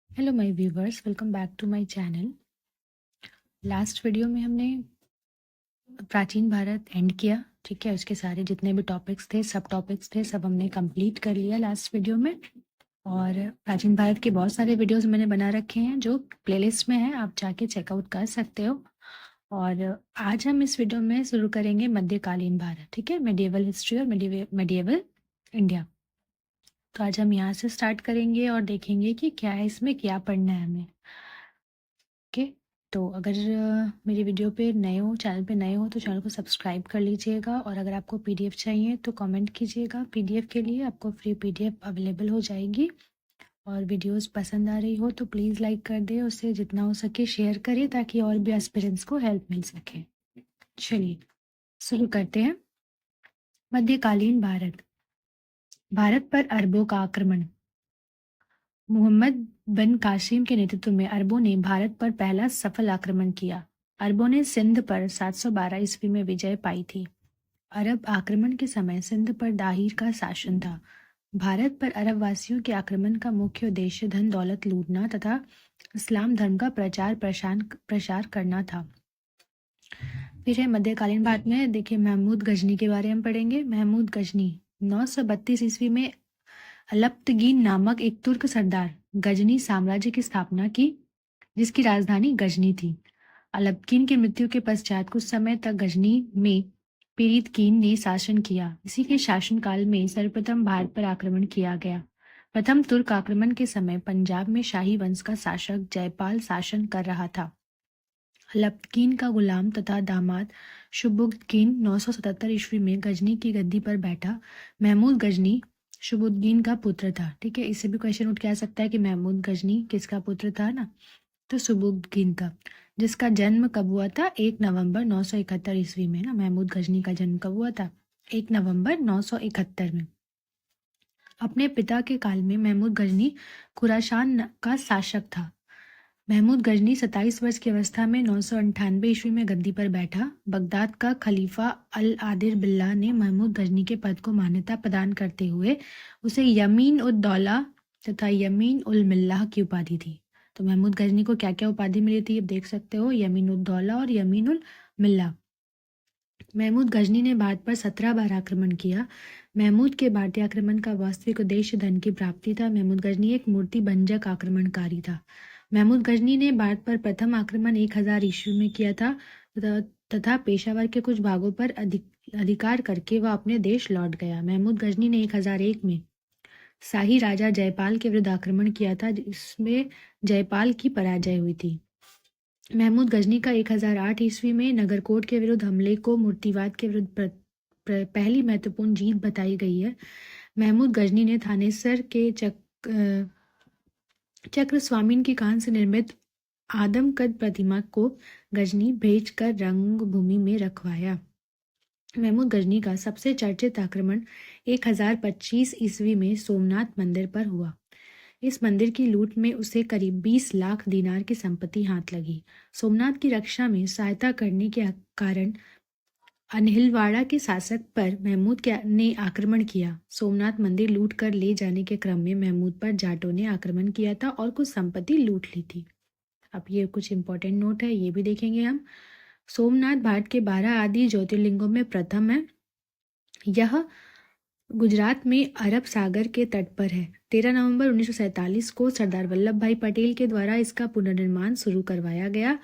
Hello my viewers, welcome back to my channel. Last video में हमने प्राचीन Bharat and किया। ठीक है, उसके सारे जितने भी टॉपिक्स थे, सब टॉपिक्स थे, सब हमने कंप्लीट कर लिया लास्ट वीडियो में। और प्राचीन भारत के बहुत सारे वीडियोस मैंने बना रखे हैं जो प्लेलिस्ट में है, आप जाके चेकआउट कर सकते हो। और आज हम इस वीडियो में शुरू करेंगे मध्यकालीन भारत। ठीक है, मेडिएवल हिस्ट्री और मेडिएवल इंडिया। तो आज हम यहाँ से स्टार्ट करेंगे और देखेंगे कि क्या है इसमें, क्या पढ़ना है हमें। ओके। तो अगर मेरी वीडियो पे नए हो, चैनल पे नए हो, तो चैनल को सब्सक्राइब कर लीजिएगा। और अगर आपको पीडीएफ चाहिए तो कमेंट कीजिएगा। पीडीएफ के लिए आपको फ्री पीडीएफ अवेलेबल हो जाएगी। और वीडियोस पसंद आ रही हो तो प्लीज़ लाइक कर दे, उससे जितना हो सके शेयर करें ताकि और भी एस्पिरेंट्स को हेल्प मिल सके। चलिए शुरू करते हैं। मध्यकालीन भारत। भारत पर अरबों का आक्रमण। मोहम्मद बिन कासिम के नेतृत्व में अरबों ने भारत पर पहला सफल आक्रमण किया। अरबों ने सिंध पर 712 ईस्वी में विजय पाई थी। अरब आक्रमण के समय सिंध पर दाहिर का शासन था। भारत पर अरब वासियों के आक्रमण का मुख्य उद्देश्य धन दौलत लूटना तथा इस्लाम धर्म का प्रचार करना था। फिर है मध्यकालीन भारत में, देखिए महमूद गजनी के बारे में पढ़ेंगे। महमूद गजनी 932 ईस्वी में अलप्तगीन नामक एक तुर्क सरदार गजनी साम्राज्य की स्थापना की, जिसकी राजधानी गजनी थी। अलप्तगीन की मृत्यु के पश्चात कुछ समय तक गजनी में पीरितकीन ने शासन किया। इसी के शासनकाल में सर्वप्रथम भारत पर आक्रमण किया गया। प्रथम तुर्क आक्रमण के समय पंजाब में शाही वंश का शासक जयपाल शासन कर रहा था। अलप्तकीन का गुलाम तथा दामाद शुबुक्तकीन 977 ईस्वी में गजनी की गद्दी पर बैठा। महमूद गजनी शुबुद्दीन का पुत्र था। ठीक है, इससे भी क्वेश्चन उठ के आ सकता है कि महमूद गजनी किसका पुत्र था ना, तो शुबुद्दीन का, जिसका जन्म कब हुआ था? 1 नवंबर 971 ईस्वी में ना। महमूद गजनी का जन्म कब हुआ था? 1 नवंबर 971 में। अपने पिता के काल में महमूद गजनी खुरासान का शासक था। महमूद गजनी 27 वर्ष की अवस्था में 998 ईस्वी में गद्दी पर बैठा। बगदाद का खलीफा अल आदिर बिल्ला ने महमूद गजनी के पद को मान्यता प्रदान करते हुए उसे यमीन उद दौला तथा यमीन उल मिल्लाह की उपाधि दी। तो महमूद गजनी को क्या क्या उपाधि मिली थी, अब देख सकते हो, यमीन उद दौला और यमीन उल मिल्ला। महमूद गजनी ने भारत पर 17 बार आक्रमण किया। महमूद के भारतीय आक्रमण का वास्तविक उद्देश्य धन की प्राप्ति था। महमूद गजनी एक मूर्ति भंजक आक्रमणकारी था। महमूद गजनी ने भारत पर प्रथम आक्रमण 1000 ईस्वी में किया था तथा पेशावर के कुछ भागों पर अधिकार करके वह अपने देश लौट गया। महमूद गजनी ने 1001 में शाही राजा जयपाल के विरुद्ध आक्रमण किया था, जिसमें जयपाल की पराजय हुई थी। महमूद गजनी का 1008 ईस्वी में नगरकोट के विरुद्ध हमले को मूर्तिवाद के विरुद्ध पहली महत्वपूर्ण जीत बताई गई है। महमूद गजनी ने थानेसर के चक्र स्वामीन की कान से निर्मित आदमकद प्रतिमा को गजनी भेजकर रंगभूमि में रखवाया। महमूद गजनी का सबसे चर्चित आक्रमण 1025 ईस्वी में सोमनाथ मंदिर पर हुआ। इस मंदिर की लूट में उसे करीब 20 लाख दिनार की संपत्ति हाथ लगी। सोमनाथ की रक्षा में सहायता करने के कारण अनहिलवाड़ा के शासक पर महमूद ने आक्रमण किया। सोमनाथ मंदिर लूट कर ले जाने के क्रम में महमूद पर जाटों ने आक्रमण किया था और कुछ संपत्ति लूट ली थी। अब ये कुछ इंपॉर्टेंट नोट है, ये भी देखेंगे हम। सोमनाथ भारत के 12 आदि ज्योतिर्लिंगों में प्रथम है। यह गुजरात में अरब सागर के तट पर है। 13 नवंबर 1947 को सरदार वल्लभ भाई पटेल के द्वारा इसका पुनर्निर्माण शुरू करवाया गया।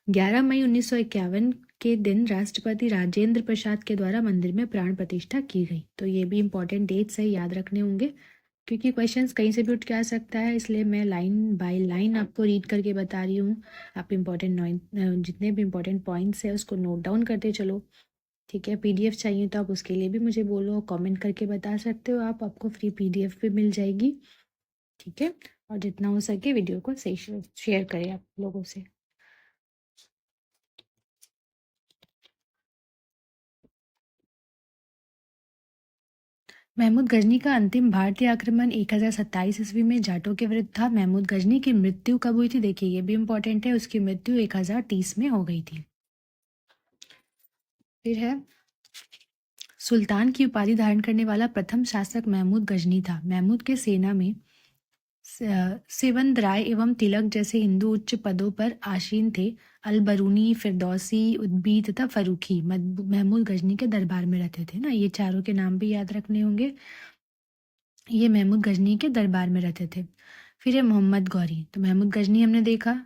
11 मई 1951 के दिन राष्ट्रपति राजेंद्र प्रसाद के द्वारा मंदिर में प्राण प्रतिष्ठा की गई। तो ये भी इंपॉर्टेंट डेट्स है, याद रखने होंगे, क्योंकि क्वेश्चंस कहीं से भी उठ के आ सकता है, इसलिए मैं लाइन बाय लाइन आपको रीड करके बता रही हूँ। आप जितने भी इंपॉर्टेंट पॉइंट्स है उसको नोट डाउन करते चलो। ठीक है, पीडीएफ चाहिए तो आप उसके लिए भी मुझे बोलो, कमेंट करके बता सकते हो आप, आपको फ्री पीडीएफ भी मिल जाएगी। ठीक है, और जितना हो सके वीडियो को सही शेयर करें आप लोगों से। महमूद गजनी का अंतिम भारतीय आक्रमण 1027 ईस्वी में जाटों के विरुद्ध था। महमूद गजनी की मृत्यु कब हुई थी, देखिए ये भी इंपॉर्टेंट है, उसकी मृत्यु 1030 में हो गई थी। फिर है सुल्तान की उपाधि धारण करने वाला प्रथम शासक महमूद गजनी था। महमूद के सेना में सेवंत राय एवं तिलक जैसे हिंदू उच्च पदों पर आसीन थे। अल बरूनी, फिरदौसी, उद्बी तथा फरूखी महमूद गजनी के दरबार में रहते थे ना। ये चारों के नाम भी याद रखने होंगे। ये महमूद गजनी के दरबार में रहते थे। फिर है मोहम्मद गौरी। तो महमूद गजनी हमने देखा,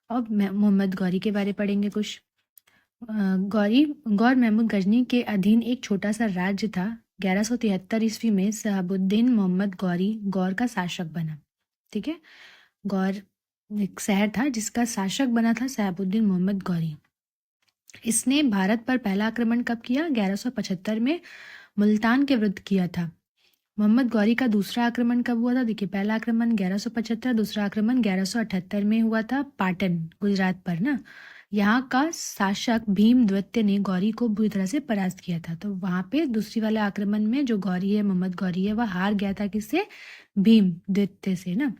अब मोहम्मद गौरी के बारे पढ़ेंगे कुछ। गौर महमूद गजनी के अधीन एक छोटा सा राज्य था। 1173 ईस्वी में शहाबुद्दीन मोहम्मद गौरी गौर का शासक बना। ठीक है, गौर एक शहर था जिसका शासक बना था शहाबुद्दीन मोहम्मद गौरी। इसने भारत पर पहला आक्रमण कब किया? 1175 में मुल्तान के विरुद्ध किया था। मोहम्मद गौरी का दूसरा आक्रमण कब हुआ था? देखिए, पहला आक्रमण 1175, दूसरा आक्रमण 1178 में हुआ था पाटन गुजरात पर ना। यहाँ का शासक भीम द्वितीय ने गौरी को बुरी तरह से परास्त किया था। तो वहां पे दूसरी वाले आक्रमण में जो गौरी है, मोहम्मद गौरी है, वह हार गया था। किससे? भीम द्वितीय से ना।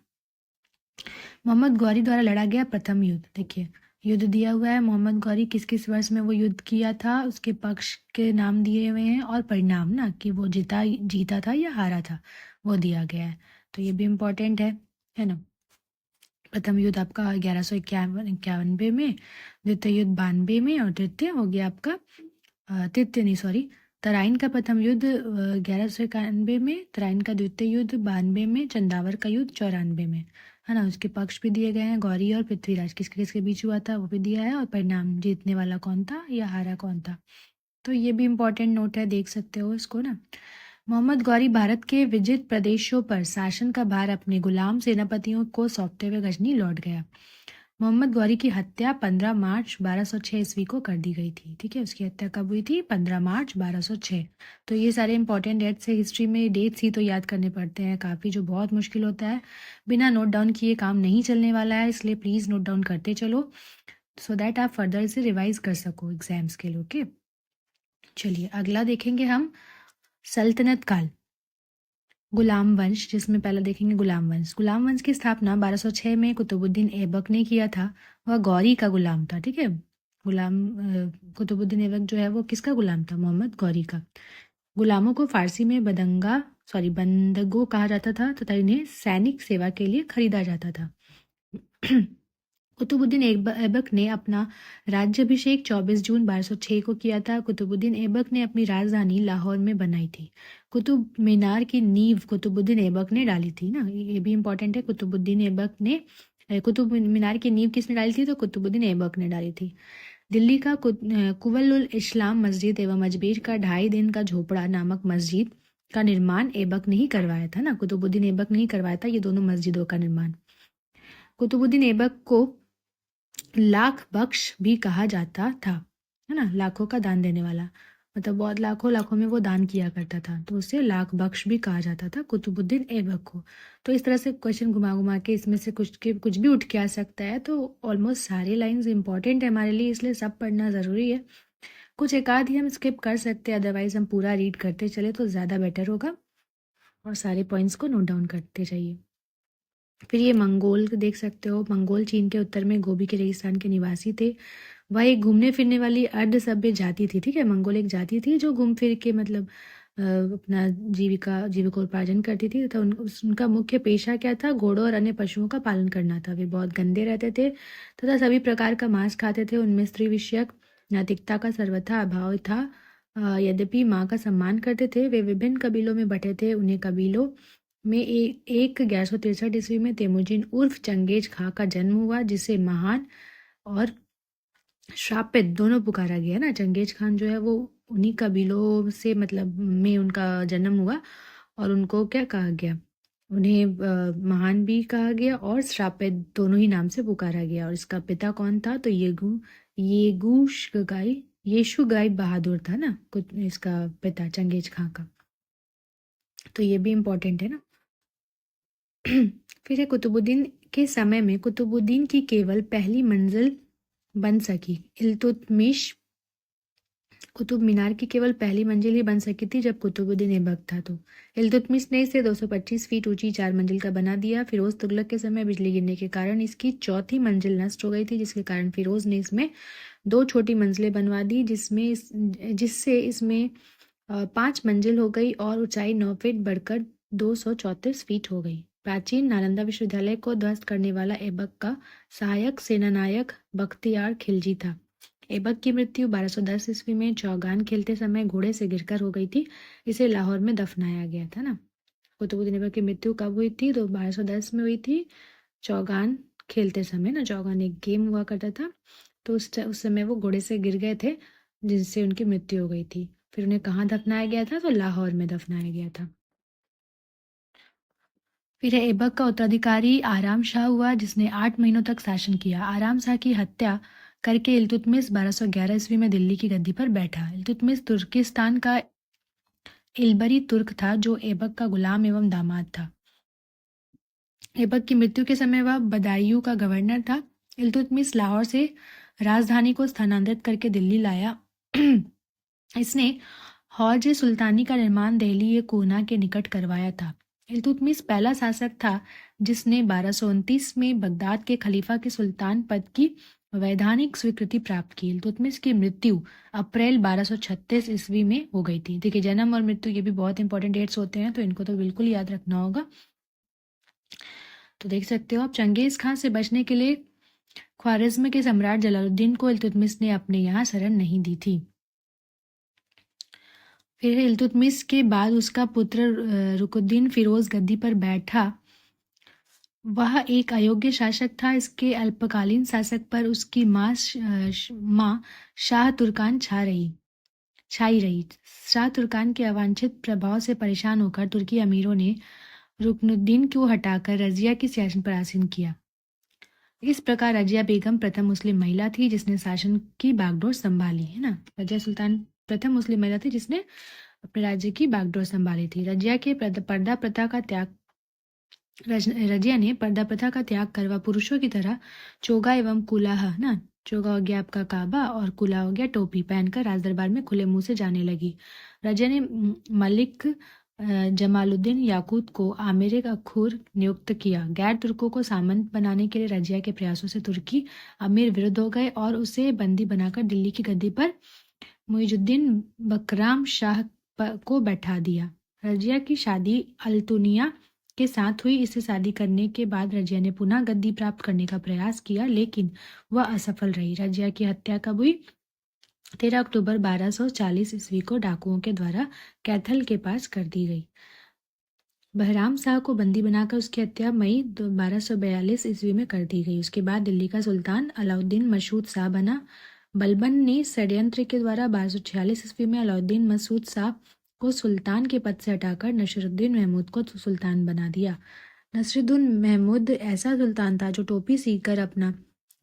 मोहम्मद गौरी द्वारा लड़ा गया प्रथम युद्ध। देखिए, युद्ध दिया हुआ है मोहम्मद गौरी किस किस वर्ष में वो युद्ध किया था, उसके पक्ष के नाम दिए हुए हैं और परिणाम ना, कि वो जीता था या हारा था, वो दिया गया है। तो ये भी इम्पोर्टेंट है ना। प्रथम युद्ध आपका 1191 में, द्वितीय युद्ध 92 में, और तृतीय हो गया आपका तृतीय नहीं सॉरी तराइन का प्रथम युद्ध 1191 में, तराइन का द्वितीय युद्ध 92 में, चंदावर का युद्ध 94 में, है ना। उसके पक्ष भी दिए गए हैं, गौरी और पृथ्वीराज किसके किसके बीच हुआ था वो भी दिया है, और परिणाम जीतने वाला कौन था या हारा कौन था। तो ये भी इम्पोर्टेंट नोट है, देख सकते हो इसको ना। मोहम्मद गौरी भारत के विजित प्रदेशों पर शासन का भार अपने गुलाम सेनापतियों को सौंपते हुए गजनी लौट गया। मोहम्मद गौरी की हत्या 15 मार्च 1206 ईस्वी को कर दी गई थी। ठीक है, उसकी हत्या कब हुई थी? 15 मार्च 1206। तो ये सारे इंपॉर्टेंट डेट्स है हिस्ट्री में, डेट्स ही तो याद करने पड़ते हैं काफ़ी, जो बहुत मुश्किल होता है। बिना नोट डाउन किए काम नहीं चलने वाला है, इसलिए प्लीज़ नोट डाउन करते चलो सो दैट आप फर्दर इसे रिवाइज कर सको एग्जाम्स के लिए। ओके, चलिए अगला देखेंगे हम सल्तनत काल, गुलाम वंश, जिसमें पहला देखेंगे गुलाम वंश। गुलाम वंश की स्थापना 1206 में कुतुबुद्दीन ऐबक ने किया था। वह गौरी का गुलाम था। ठीक है, कुतुबुद्दीन ऐबक जो है वो किसका गुलाम था? मोहम्मद गौरी का। गुलामों को फारसी में बंदगो कहा जाता था तथा इन्हें सैनिक सेवा के लिए खरीदा जाता था। कुतुबुद्दीन ऐबक ने अपना राज्याभिषेक 24 जून 1206 को किया था। कुतुबुद्दीन ऐबक ने अपनी राजधानी लाहौर में बनाई थी। कुतुब मीनार की नींव कुतुबुद्दीन ऐबक ने डाली थी ना, ये भी इम्पोर्टेंट है। कुतुब मीनार की नींव किसने डाली थी? तो कुतुबुद्दीन ऐबक ने डाली थी। दिल्ली का कुवल इस्लाम मस्जिद एवं अजमेर का 2.5 दिन का झोपड़ा नामक मस्जिद का निर्माण ऐबक ने ही करवाया था ना, कुतुबुद्दीन ऐबक ने ही करवाया था ये दोनों मस्जिदों का निर्माण। कुतुबुद्दीन ऐबक को लाख बख्श भी कहा जाता था, है ना, लाखों का दान देने वाला, मतलब बहुत लाखों में वो दान किया करता था, तो उसे लाख बख्श भी कहा जाता था कुतुबुद्दीन ऐबक को। तो इस तरह से क्वेश्चन घुमा घुमा के इसमें से कुछ भी उठ के आ सकता है। तो ऑलमोस्ट सारे लाइंस इंपॉर्टेंट है हमारे लिए, इसलिए सब पढ़ना ज़रूरी है। कुछ एक आध ही हम स्किप कर सकते हैं, अदरवाइज हम पूरा रीड करते चले तो ज़्यादा बेटर होगा, और सारे पॉइंट्स को नोट डाउन करते जाइए। फिर ये मंगोल देख सकते हो। मंगोल चीन के उत्तर में गोबी के रेगिस्तान के निवासी थे। वह एक घूमने फिरने वाली अर्ध सभ्य जाति थी। ठीक है, मंगोल एक जाति थी जो घूम फिर के मतलब अपना जीविकोपार्जन करती थी तथा उनका मुख्य पेशा क्या था? घोड़ों और अन्य पशुओं का पालन करना था। वे बहुत गंदे रहते थे तथा सभी प्रकार का मांस खाते थे। उनमें स्त्री विषयक नैतिकता का सर्वथा अभाव था। यद्यपि माँ का सम्मान करते थे। वे विभिन्न कबीलों में बटे थे। उन्हें कबीलों में 1163 ईस्वी में तेमुजिन उर्फ चंगेज खां का जन्म हुआ, जिसे महान और श्रापित दोनों पुकारा गया ना। चंगेज खान जो है वो उन्हीं कबीलों से मतलब में उनका जन्म हुआ, और उनको क्या कहा गया? उन्हें महान भी कहा गया और श्रापित दोनों ही नाम से पुकारा गया। और इसका पिता कौन था? तो येशुगाई बहादुर था ना इसका पिता चंगेज खां का। तो ये भी इम्पोर्टेंट है ना। फिर है कुतुबुद्दीन के समय में कुतुबुद्दीन की केवल पहली मंजिल बन सकी। इल्तुतमिश कुतुब मीनार की केवल पहली मंजिल ही बन सकी थी जब कुतुबुद्दीन ऐबक था। तो इल्तुतमिश ने इसे 225 फीट ऊंची 4 मंजिल का बना दिया। फिरोज तुगलक के समय बिजली गिरने के कारण इसकी चौथी मंजिल नष्ट हो गई थी, जिसके कारण फिरोज ने इसमें 2 छोटी मंजिलें बनवा दी, जिससे इसमें 5 मंजिल हो गई और ऊंचाई 9 फीट बढ़कर 234 फीट हो गई। प्राचीन नालंदा विश्वविद्यालय को ध्वस्त करने वाला ऐबक का सहायक सेनानायक बख्तियार खिलजी था। ऐबक की मृत्यु 1210 ईस्वी में चौगान खेलते समय घोड़े से गिरकर हो गई थी। इसे लाहौर में दफनाया गया था ना। कुतुबुद्दीन ऐबक की मृत्यु कब हुई थी? तो 1210 में हुई थी, चौगान खेलते समय ना। चौगान एक गेम हुआ करता था, तो उस समय वो घोड़े से गिर गए थे, जिससे उनकी मृत्यु हो गई थी। फिर उन्हें कहाँ दफनाया गया था? तो लाहौर में दफनाया गया था। फिर ऐबक का उत्तराधिकारी आराम शाह हुआ, जिसने 8 महीनों तक शासन किया। आराम शाह की हत्या करके इल्तुतमिश 1211 ईस्वी में दिल्ली की गद्दी पर बैठा। इल्तुतमिश तुर्किस्तान का इलबरी तुर्क था, जो ऐबक का गुलाम एवं दामाद था। ऐबक की मृत्यु के समय वह बदायूं का गवर्नर था। इल्तुतमिश लाहौर से राजधानी को स्थानांतरित करके दिल्ली लाया। इसने हौज सुल्तानी का निर्माण दहली कोना के निकट करवाया था। इल्तुतमिश पहला शासक था जिसने 1229 में बगदाद के खलीफा के सुल्तान पद की वैधानिक स्वीकृति प्राप्त की। इल्तुतमिश की मृत्यु अप्रैल 1236 ईस्वी में हो गई थी। देखिए, जन्म और मृत्यु ये भी बहुत इंपॉर्टेंट डेट्स होते हैं, तो इनको तो बिल्कुल याद रखना होगा। तो देख सकते हो आप, चंगेज खान से बचने के लिए ख्वारिज्म के सम्राट जलालुद्दीन को इल्तुतमिश ने अपने यहाँ शरण नहीं दी थी। फिर इल्तुतमिश के बाद उसका पुत्र रुकुद्दीन फिरोज गद्दी पर बैठा। वह एक अयोग्य शासक था। इसके अल्पकालीन शासक पर उसकी माँ शाह तुर्कान छाई रही। शाह तुर्कान के अवांछित प्रभाव से परेशान होकर तुर्की अमीरों ने रुकनुद्दीन को हटाकर रजिया की सिंहासन पर आसीन किया। इस प्रकार रजिया बेगम प्रथम मुस्लिम महिला थी जिसने शासन की बागडोर संभाली, है ना। रजिया सुल्तान प्रथम मुस्लिम महिला थी जिसने अपने राज्य की बागडोर संभाली थी। रजिया ने पर्दा प्रथा का त्याग कर वह पुरुषों की तरह चोगा एवं कुलाह ना, चोगा हो गया आपका काबा और कुला हो गया टोपी पहनकर राजदरबार में खुले मुंह से जाने लगी। रजिया ने मलिक जमालुद्दीन याकूत को आमिर अखूर नियुक्त किया। गैर तुर्कों को सामंत बनाने के लिए रजिया के प्रयासों से तुर्की अमीर विरुद्ध हो गए और उसे बंदी बनाकर दिल्ली की गद्दी पर मुइजुद्दीन बकराम शाह को बैठा दिया। रजिया की शादी अल्तुनिया के साथ हुई। इससे शादी करने के बाद रजिया ने पुनः गद्दी प्राप्त करने का प्रयास किया, लेकिन वह असफल रही। रजिया की हत्या कब हुई? 13 अक्टूबर 1240 ईस्वी को डाकुओं के द्वारा कैथल के पास कर दी गई। बहराम शाह को बंदी बनाकर उसकी हत्या मई 1242 ईस्वी में कर दी गई। उसके बाद दिल्ली का सुल्तान अलाउद्दीन मसूद शाह बना। बलबन ने षड्यंत्र के द्वारा 1246 ईस्वी में अलाउद्दीन मसूद शाह को सुल्तान के पद से हटाकर नसीरुद्दीन महमूद को सुल्तान बना दिया। नसीरुद्दीन महमूद ऐसा सुल्तान था जो टोपी सीखकर अपना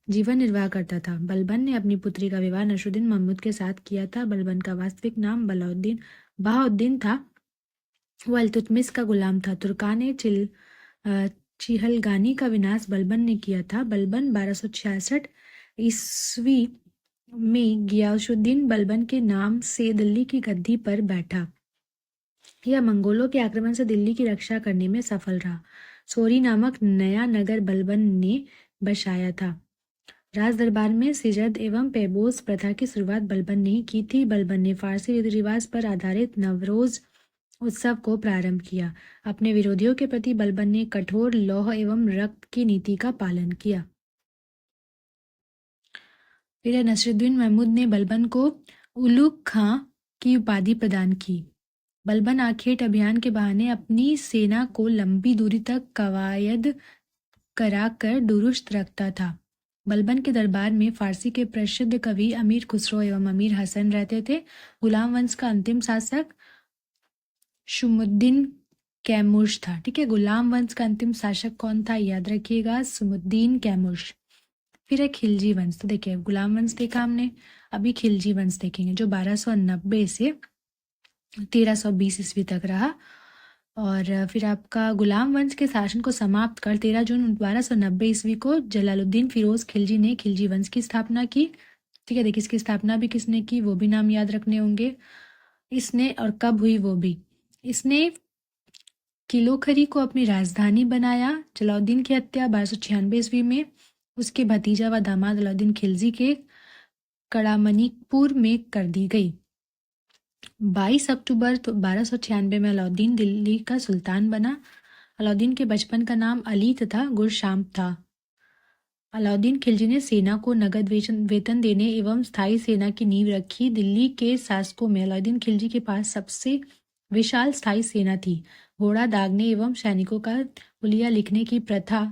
जीवन निर्वाह करता था। बलबन ने अपनी पुत्री का विवाह नसीरुद्दीन महमूद के साथ किया था। बलबन का वास्तविक नाम बहाउद्दीन था। वह इल्तुतमिश का गुलाम था। तुर्कान चिहलगानी का विनाश बलबन ने किया था। बलबन 1266 ईस्वी में गियासुद्दीन बलबन के नाम से दिल्ली की गद्दी पर बैठा। यह मंगोलों के आक्रमण से दिल्ली की रक्षा करने में सफल रहा। सोरी नामक नया नगर बलबन ने बसाया था। राज दरबार में सिजद एवं पैबोस प्रथा की शुरुआत बलबन ने ही की थी। बलबन ने फारसी रीति रिवाज पर आधारित नवरोज उत्सव को प्रारंभ किया। अपने विरोधियों के प्रति बलबन ने कठोर लौह एवं रक्त की नीति का पालन किया। फिर नसीरुद्दीन महमूद ने बलबन को उलुग खां की उपाधि प्रदान की। बलबन आखेट अभियान के बहाने अपनी सेना को लंबी दूरी तक कवायद कराकर दुरुस्त रखता था। बलबन के दरबार में फारसी के प्रसिद्ध कवि अमीर खुसरो एवं अमीर हसन रहते थे। गुलाम वंश का अंतिम शासक शुमुद्दीन कैमुश था। ठीक है, गुलाम वंश का अंतिम शासक कौन था? याद रखिएगा, शुमुद्दीन कैमुश। फिर है खिलजी वंश। तो देखिए, गुलाम वंश देखा हमने, अभी खिलजी वंश देखेंगे जो 1290 से 1320 ईस्वी तक रहा। और फिर आपका गुलाम वंश के शासन को समाप्त कर 13 जून 1290 ईस्वी को जलालुद्दीन फिरोज खिलजी ने खिलजी वंश की स्थापना की। ठीक है, देखिए इसकी स्थापना भी किसने की वो भी नाम याद रखने होंगे इसने, और कब हुई वो भी। इसने किलोखरी को अपनी राजधानी बनाया। जलालुद्दीन की हत्या 1296 ईस्वी में उसके भतीजा व दामाद अलाउद्दीन खिलजी के कड़ामणिकपुर में कर दी गई। 22 अक्टूबर 1296 में अलाउद्दीन दिल्ली का सुल्तान बना। अलाउद्दीन के बचपन का नाम अली तथा गुरशाम था। अलाउद्दीन खिलजी ने सेना को नगद वेतन देने एवं स्थायी सेना की नींव रखी। दिल्ली के शासकों में अलाउद्दीन खिलजी के पास सबसे विशाल स्थायी सेना थी। घोड़ा दागने एवं सैनिकों का हुलिया लिखने की प्रथा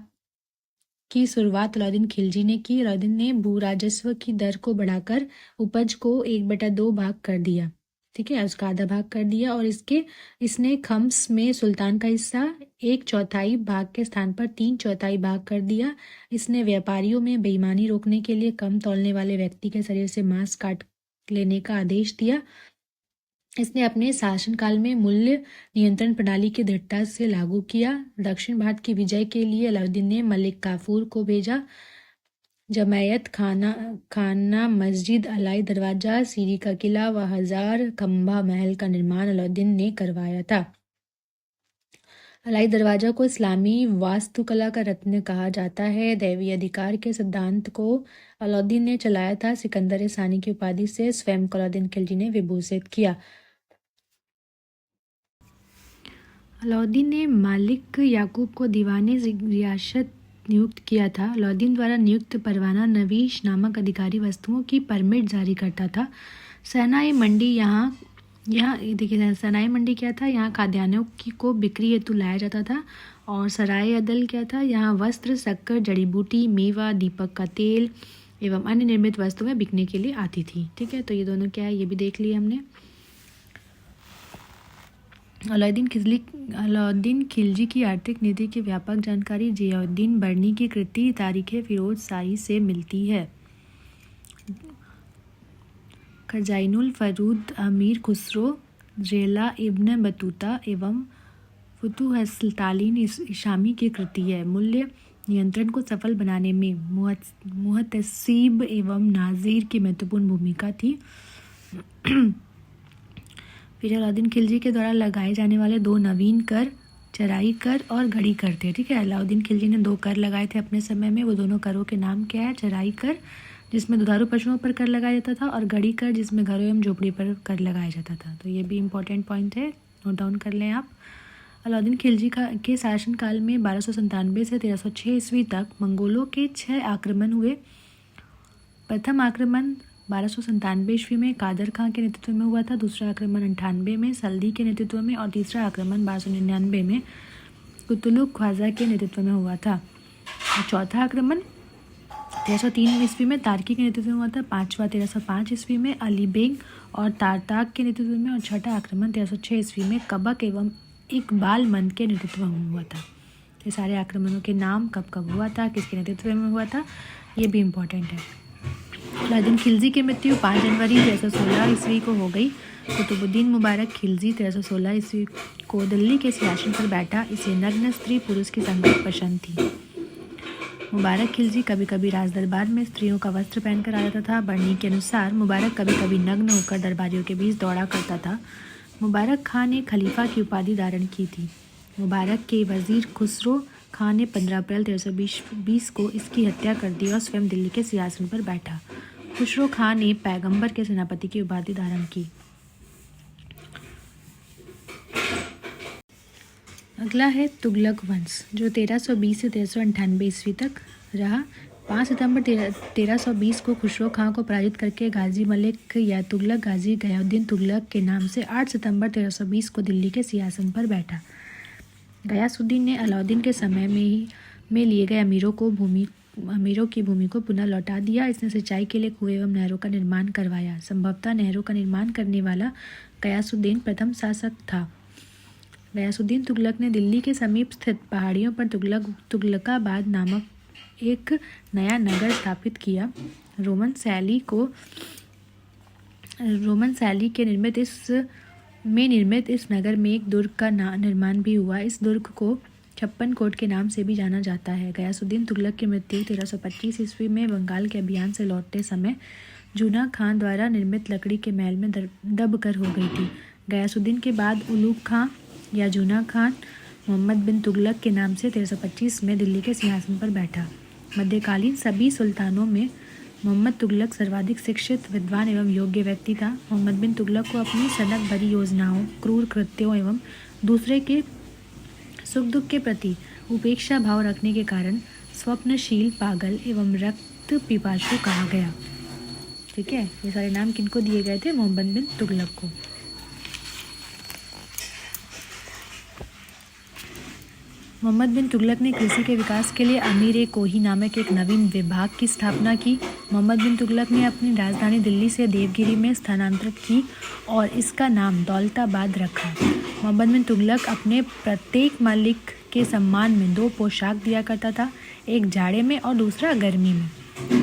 की शुरुआत अलाउद्दीन खिलजी ने की। अलाउद्दीन ने भू राजस्व की दर को बढ़ाकर उपज को 1/2 भाग कर दिया। ठीक है, उसका आधा भाग कर दिया और इसने खम्स में सुल्तान का हिस्सा 1/4 भाग के स्थान पर 3/4 भाग कर दिया। इसने व्यापारियों में बेईमानी रोकने के लिए कम तौलने वाले व्यक्ति के शरीर से मांस काट लेने का आदेश दिया। इसने अपने शासनकाल में मूल्य नियंत्रण प्रणाली की दृढ़ता से लागू किया। दक्षिण भारत की विजय के लिए अलाउद्दीन ने मलिक काफूर को भेजा। जमायत खाना मस्जिद, अलाई दरवाजा, सीरी का किला व 1000 खंभा महल का निर्माण अलाउद्दीन ने करवाया था। अलाई दरवाजा को इस्लामी वास्तुकला का रत्न कहा जाता है। दैवीय अधिकार के सिद्धांत को अलाउद्दीन ने चलाया था। सिकंदर सानी की उपाधि से स्वयं को अलाउद्दीन खिलजी ने विभूषित किया। अलाउद्दीन ने मालिक याकूब को दीवाने रियासत नियुक्त किया था। अलाउद्दीन द्वारा नियुक्त परवाना नवीश नामक अधिकारी वस्तुओं की परमिट जारी करता था। सनाई मंडी यहाँ देखिए, सनाई मंडी क्या था? यहाँ खाद्यान्नों को बिक्री हेतु लाया जाता था। और सराय अदल क्या था? यहाँ वस्त्र, शक्कर, जड़ी बूटी, मेवा, दीपक का तेल एवं अन्य निर्मित वस्तुएं बिकने के लिए आती थी। ठीक है, तो ये दोनों क्या है ये भी देख लिया हमने। अलाउद्दीन खिलजी की आर्थिक नीति की व्यापक जानकारी जियाउद्दीन बर्नी की कृति तारीख फिरोज शाही से मिलती है। खजाइनुल फरूद अमीर खुसरो, जेला इब्न बतूता एवं फुतुहस्तालीन शामी की कृति है। मूल्य नियंत्रण को सफल बनाने में मुहतसीब एवं नाजीर की महत्वपूर्ण भूमिका थी। फिर अलाउद्दीन खिलजी के द्वारा लगाए जाने वाले 2 नवीन कर चराई कर और घड़ी कर थे। ठीक है, अलाउद्दीन खिलजी ने 2 कर लगाए थे अपने समय में। वो दोनों करों के नाम क्या है? चराई कर, जिसमें दुधारू पशुओं पर कर लगाया जाता था, और घड़ी कर, जिसमें घरों एवं झोपड़ी पर कर लगाया जाता था। तो ये भी इंपॉर्टेंट पॉइंट है, नोट डाउन कर लें आप। अलाउद्दीन खिलजी के शासनकाल में 1297 से 1306 ईस्वी तक मंगोलों के 6 आक्रमण हुए। प्रथम आक्रमण 1297 ईस्वी में कादर खां के नेतृत्व में हुआ था। दूसरा आक्रमण 98 में सल्दी के नेतृत्व में, और तीसरा आक्रमण 1299 में कुतुलुक ख्वाजा के नेतृत्व में हुआ था। और चौथा आक्रमण 1303 ईस्वी में तार्की के नेतृत्व में हुआ था। पांचवा 1305 ईस्वी में अली बेग और तारताक के नेतृत्व में, और छठा आक्रमण 1306 ईस्वी में कबक एवं इकबाल मंद के नेतृत्व में हुआ था। ये सारे आक्रमणों के नाम, कब कब हुआ था, किसके नेतृत्व में हुआ था, ये भी इम्पोर्टेंट है। अलाउद्दीन खिलजी की मृत्यु 5 जनवरी 1316 ईस्वी को हो गई। कुतुबुद्दीन मुबारक खिलजी 1316 ईस्वी को दिल्ली के सिंहासन पर बैठा। इसे नग्न स्त्री पुरुष की संगत पसंद थी। मुबारक खिलजी कभी कभी राज दरबार में स्त्रियों का वस्त्र पहनकर आ जाता था। बर्नी के अनुसार मुबारक कभी कभी नग्न होकर दरबारियों के बीच दौड़ा करता था। मुबारक खां ने खलीफा की उपाधि धारण की थी। मुबारक के वजीर खुसरो खां ने 15 अप्रैल 1320 को इसकी हत्या कर दी और स्वयं दिल्ली के सिंहासन पर बैठा। खुसरो खां ने पैगंबर के सेनापति की उपाधि धारण की। अगला है तुगलक वंश, जो 1320 से 1398 ईस्वी तक रहा। 5 सितंबर 1320 को खुसरो खां को पराजित करके गाजी मलिक या तुगलक गाजी गयासुद्दीन तुगलक के नाम से 8 सितंबर 1320 को दिल्ली के सिंहासन पर बैठा। गयासुद्दीन ने अलाउद्दीन के समय में लिए गए अमीरों की भूमि को पुनः लौटा दिया। इसने सिंचाई के लिए कुएं एवं नहरों का निर्माण करवाया। संभवतः नहरों का निर्माण करने वाला गयासुद्दीन प्रथम शासक था। गयासुद्दीन तुगलक ने दिल्ली के समीप स्थित पहाड़ियों पर तुगलकाबाद नामक एक नया नगर स्थापित किया। रोमन शैली के निर्मित इस नगर में एक दुर्ग का निर्माण भी हुआ। इस दुर्ग को 56 कोट के नाम से भी जाना जाता है। गयासुद्दीन तुगलक की मृत्यु 1325 ईस्वी में बंगाल के अभियान से लौटते समय जूना खान द्वारा निर्मित लकड़ी के महल में दब कर हो गई थी। गयासुद्दीन के बाद उलूग खां या जूना खान मोहम्मद बिन तुगलक के नाम से 1325 में दिल्ली के सिंहासन पर बैठा। मध्यकालीन सभी सुल्तानों में मोहम्मद तुगलक सर्वाधिक शिक्षित, विद्वान एवं योग्य व्यक्ति था। मोहम्मद बिन तुगलक को अपनी सनक भरी योजनाओं, क्रूर कृत्यों एवं दूसरे के सुख दुख के प्रति उपेक्षा भाव रखने के कारण स्वप्नशील, पागल एवं रक्त पिपासु कहा गया। ठीक है, ये सारे नाम किनको दिए गए थे? मोहम्मद बिन तुगलक को। मोहम्मद बिन तुगलक ने कृषि के विकास के लिए अमीर-ए-कोही नामक एक नवीन विभाग की स्थापना की। मोहम्मद बिन तुगलक ने अपनी राजधानी दिल्ली से देवगिरी में स्थानांतरित की और इसका नाम दौलताबाद रखा। मोहम्मद बिन तुगलक अपने प्रत्येक मालिक के सम्मान में 2 पोशाक दिया करता था, एक जाड़े में और दूसरा गर्मी में।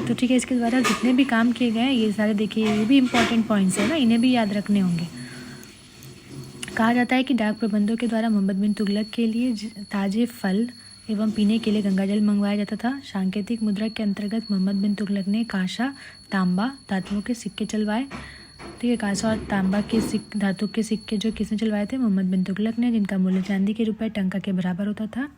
तो ठीक है, इसके द्वारा जितने भी काम किए गए हैं ये सारे देखिए, ये भी इंपॉर्टेंट पॉइंट्स है ना, इन्हें भी याद रखने होंगे। कहा जाता है कि डाक प्रबंधों के द्वारा मोहम्मद बिन तुगलक के लिए ताजे फल एवं पीने के लिए गंगाजल मंगवाया जाता था। सांकेतिक मुद्रा के अंतर्गत मोहम्मद बिन तुगलक ने कांसा, तांबा धातुओं के सिक्के चलवाए। ठीक है, कांसा और तांबा के धातु के सिक्के जो किसने चलवाए थे? मोहम्मद बिन तुगलक ने, जिनका मूल्य चांदी के रुपए टंका के बराबर होता था।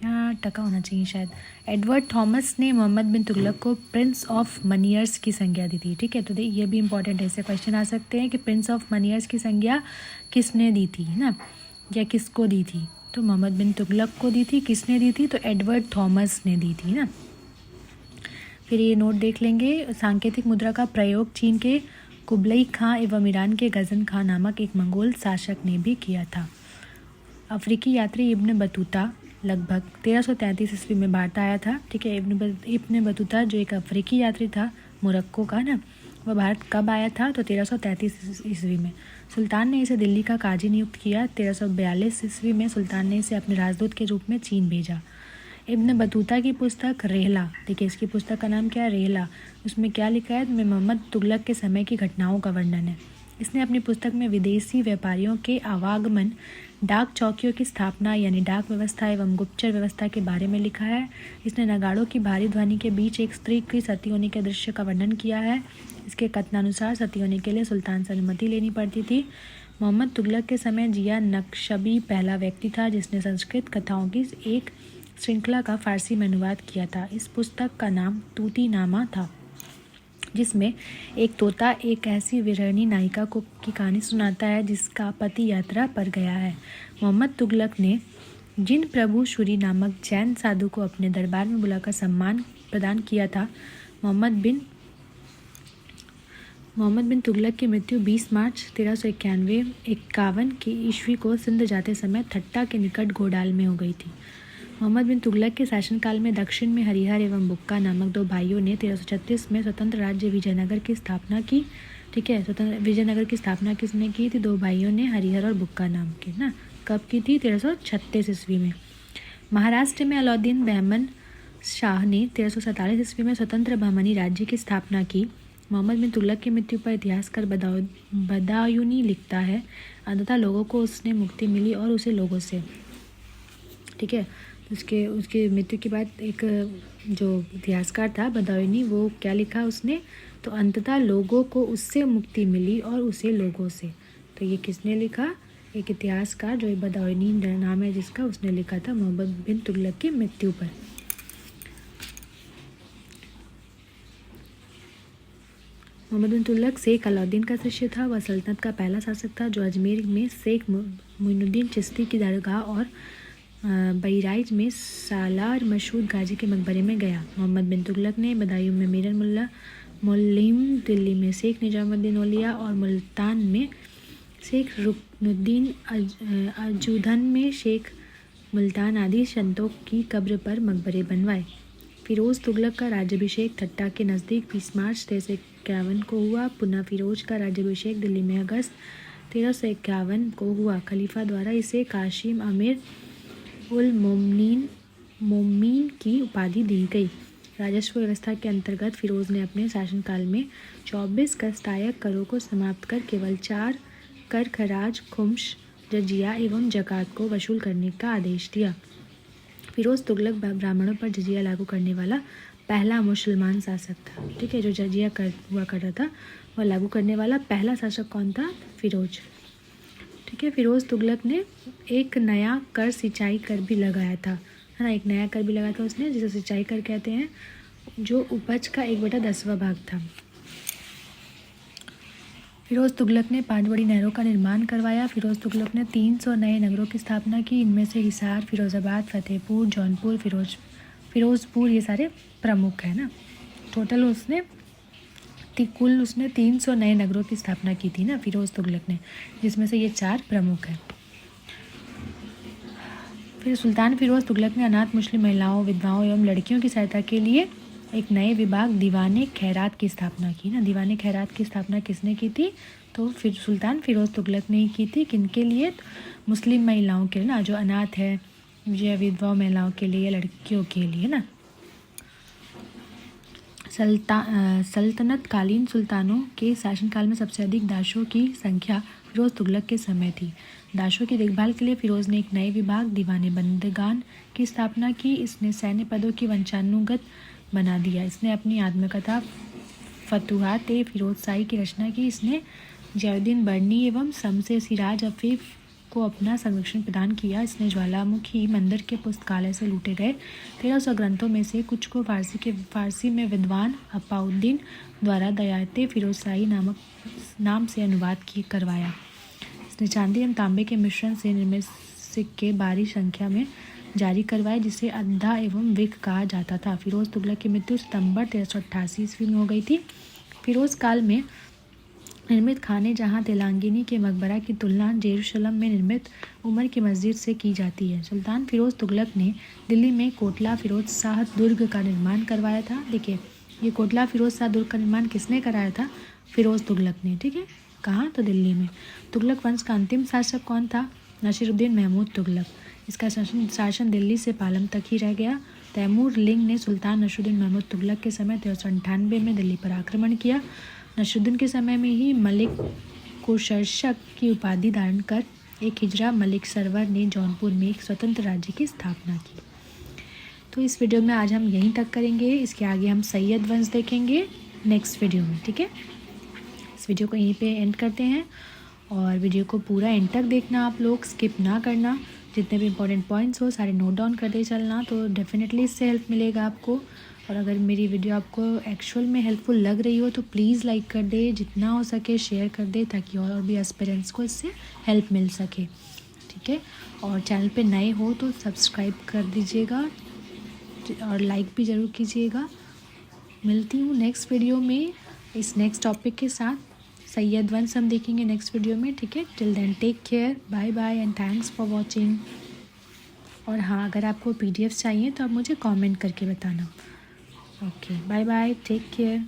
यहाँ टका होना चाहिए शायद। एडवर्ड थॉमस ने मोहम्मद बिन तुगलक को प्रिंस ऑफ मनियर्स की संज्ञा दी थी। ठीक है, तो ये भी इंपॉर्टेंट है, ऐसे क्वेश्चन आ सकते हैं कि प्रिंस ऑफ मनियर्स की संज्ञा किसने दी थी ना, या किसको दी थी? तो मोहम्मद बिन तुगलक को दी थी। किसने दी थी? तो एडवर्ड थॉमस ने दी थी ना। फिर ये नोट देख लेंगे, सांकेतिक मुद्रा का प्रयोग चीन के कुबलई खां एवं ईरान के गजन खां नामक एक मंगोल शासक ने भी किया था। अफ्रीकी यात्री इब्न बतूता लगभग 1333 ईस्वी में भारत आया था। ठीक है, इब्न बतूता जो एक अफ्रीकी यात्री था मोरक्को का ना, वह भारत कब आया था? तो 1333 ईस्वी में। सुल्तान ने इसे दिल्ली का काजी नियुक्त किया। 1342 ईस्वी में सुल्तान ने इसे अपने राजदूत के रूप में चीन भेजा। इब्न बतूता की पुस्तक रेहला, देखिए इसकी पुस्तक का नाम क्या है? रेहला। उसमें क्या लिखा है? मोहम्मद तुगलक के समय की घटनाओं का वर्णन है। इसने अपनी पुस्तक में विदेशी व्यापारियों के आवागमन, डाक चौकियों की स्थापना यानी डाक व्यवस्था एवं गुप्तचर व्यवस्था के बारे में लिखा है। इसने नगाड़ों की भारी ध्वनि के बीच एक स्त्री की सती होने के दृश्य का वर्णन किया है। इसके कथनानुसार सती होने के लिए सुल्तान से अनुमति लेनी पड़ती थी। मोहम्मद तुगलक के समय जिया नक्शबी पहला व्यक्ति था जिसने संस्कृत कथाओं की एक श्रृंखला का फारसी में अनुवाद किया था। इस पुस्तक का नाम तूतीनामा था, जिसमें एक तोता एक ऐसी विरहणी नायिका को की कहानी सुनाता है जिसका पति यात्रा पर गया है। मोहम्मद तुगलक ने जिन प्रभु शुरी नामक जैन साधु को अपने दरबार में बुलाकर सम्मान प्रदान किया था। मोहम्मद बिन तुगलक की मृत्यु 20 मार्च 1351 की ईस्वी को सिंध जाते समय थट्टा के निकट घोडाल में हो गई थी। मोहम्मद बिन तुगलक के शासनकाल में दक्षिण में हरिहर एवं बुक्का नामक 2 भाइयों ने 1336 में स्वतंत्र राज्य विजयनगर की स्थापना की। ठीक है, स्वतंत्र विजयनगर की स्थापना किसने की थी? 2 भाइयों ने, हरिहर और बुक्का नाम के ना। कब की थी? 1336 ईस्वी में। महाराष्ट्र में अलाउद्दीन बहमन शाह ने 1347 ईस्वी में स्वतंत्र बहमनी राज्य की स्थापना की। मोहम्मद बिन तुगलक की मृत्यु पर इतिहासकार बदायूनी लिखता है, अंततः लोगों को उसने मुक्ति मिली और उसे लोगों से। ठीक है, उसके मृत्यु के बाद एक जो इतिहासकार था बदायूनी, वो क्या लिखा उसने? तो अंततः लोगों को उससे मुक्ति मिली और उसे लोगों से। तो ये किसने लिखा? एक इतिहासकार जो बदायूनी नाम है जिसका, उसने लिखा था मोहम्मद बिन तुगलक की मृत्यु पर। मोहम्मद बिन तुगलक शेख अलाउद्दीन का शिष्य था। वह सल्तनत का पहला शासक था जो अजमेर में शेख मोइनुद्दीन चिश्ती की दरगाह और बहराइच में सालार मशहूद गाजी के मकबरे में गया। मोहम्मद बिन तुगलक ने बदायूं में मीर मुल्ला मुल्लिम, दिल्ली में शेख निजामुद्दीन औलिया और मुल्तान में शेख रुकनुद्दीन, अजूधन में शेख मुल्तान आदि संतों की कब्र पर मकबरे बनवाए। फिरोज़ तुगलक का राज्याभिषेक थट्टा के नज़दीक 20 मार्च 1351 को हुआ। पुनः फिरोज का राज्याभिषेक दिल्ली में अगस्त 1351 को हुआ। खलीफा द्वारा इसे कासिम अमीर उल मोमिनीन की उपाधि दी गई। राजस्व व्यवस्था के अंतर्गत फिरोज ने अपने शासनकाल में 24 कष्टायक करों को समाप्त कर केवल 4 कर, खराज, खुम्स, जजिया एवं जकात को वसूल करने का आदेश दिया। फिरोज तुगलक ब्राह्मणों पर जजिया लागू करने वाला पहला मुसलमान शासक था। ठीक है, जो जजिया हुआ करता था वह लागू करने वाला पहला शासक कौन था? फिरोज। ठीक है, फिरोज़ तुगलक ने एक नया कर सिंचाई कर भी लगाया था, है ना। एक नया कर भी लगाया था उसने, जिसे सिंचाई कर कहते हैं, जो उपज का 1/10वां भाग था। फिरोज़ तुगलक ने 5 बड़ी नहरों का निर्माण करवाया। फिरोज़ तुगलक ने 300 नए नगरों की स्थापना की। इनमें से हिसार, फिरोज़ाबाद, फतेहपुर, जौनपुर, फिरोज़पुर ये सारे प्रमुख हैं ना। टोटल उसने कुल उसने 300 नए नगरों की स्थापना की थी ना फिरोज़ तुगलक ने, जिसमें से ये 4 प्रमुख हैं। फिर सुल्तान फिरोज़ तुगलक ने अनाथ मुस्लिम महिलाओं, विधवाओं एवं लड़कियों की सहायता के लिए एक नए विभाग दीवाने खैरात की स्थापना की ना। दीवाने खैरात की स्थापना किसने की थी? तो फिर सुल्तान फिरोज़ तुगलक ने ही की थी। किनके लिए? मुस्लिम महिलाओं के लिए ना, जो अनाथ है, या विधवा महिलाओं के लिए, लड़कियों के लिए ना। सल्तनतकालीन सुल्तानों के शासनकाल में सबसे अधिक दाशों की संख्या फिरोज़ तुगलक के समय थी। दाशों की देखभाल के लिए फिरोज़ ने एक नए विभाग दीवाने बंदगान की स्थापना की। इसने सैन्य पदों की वंशानुगत बना दिया। इसने अपनी आत्मकथा फतुहात ए फिरोज शाही की रचना की। इसने जयुद्दीन बर्नी एवं शमसे सिराज अफीफ को अपना संरक्षण प्रदान किया। इसने ज्वालामुखी मंदिर के पुस्तकालय से लूटे गए 1300 ग्रंथों में से कुछ को फारसी में विद्वान अप्पाउद्दीन द्वारा दयाते फिरोज शाही नाम से अनुवाद करवाया। इसने चांदी एवं तांबे के मिश्रण से निर्मित सिक्के भारी संख्या में जारी करवाए, जिसे अद्धा एवं विक कहा जाता था। फिरोज़ तुगलक की मृत्यु सितंबर 1388 ईस्वी में हो गई थी। फिरोज़ काल में निर्मित खाने जहां तेलांगिनी के मकबरा की तुलना जेरूशलम में निर्मित उमर की मस्जिद से की जाती है। सुल्तान फिरोज़ तुगलक ने दिल्ली में कोटला फिरोज शाह दुर्ग का निर्माण करवाया था। देखिए, ये कोटला फिरोज शाह दुर्ग का निर्माण किसने कराया था? फिरोज़ तुगलक ने। ठीक है, कहाँ? तो दिल्ली में। तुगलक वंश का अंतिम शासक कौन था? नसीरुद्दीन महमूद तुगलक। इसका शासन दिल्ली से पालम तक ही रह गया। तैमूर लिंग ने सुल्तान नसीरुद्दीन महमूद तुगलक के समय 1398 में दिल्ली पर आक्रमण किया। नसीरुद्दीन के समय में ही मलिक कुशर्षक की उपाधि धारण कर एक हिजरा मलिक सरवर ने जौनपुर में एक स्वतंत्र राज्य की स्थापना की। तो इस वीडियो में आज हम यहीं तक करेंगे। इसके आगे हम सैयद वंश देखेंगे नेक्स्ट वीडियो में। ठीक है, इस वीडियो को यहीं पे एंड करते हैं और वीडियो को पूरा एंड तक देखना, आप लोग स्किप ना करना। जितने भी इंपॉर्टेंट पॉइंट्स हो सारे नोट डाउन करते चलना, तो डेफिनेटली इससे हेल्प मिलेगा आपको। और अगर मेरी वीडियो आपको एक्चुअल में हेल्पफुल लग रही हो तो प्लीज़ लाइक कर दे, जितना हो सके शेयर कर दे, ताकि और भी एस्पिरेंट्स को इससे हेल्प मिल सके। ठीक है, और चैनल पे नए हो तो सब्सक्राइब कर दीजिएगा और लाइक भी ज़रूर कीजिएगा। मिलती हूँ नेक्स्ट वीडियो में इस नेक्स्ट टॉपिक के साथ। सैयद वंश हम देखेंगे नेक्स्ट वीडियो में। ठीक है, till then take care, bye bye and thanks for watching. और हाँ, अगर आपको PDF चाहिए तो आप मुझे कमेंट करके बताना। Okay, bye bye, take care.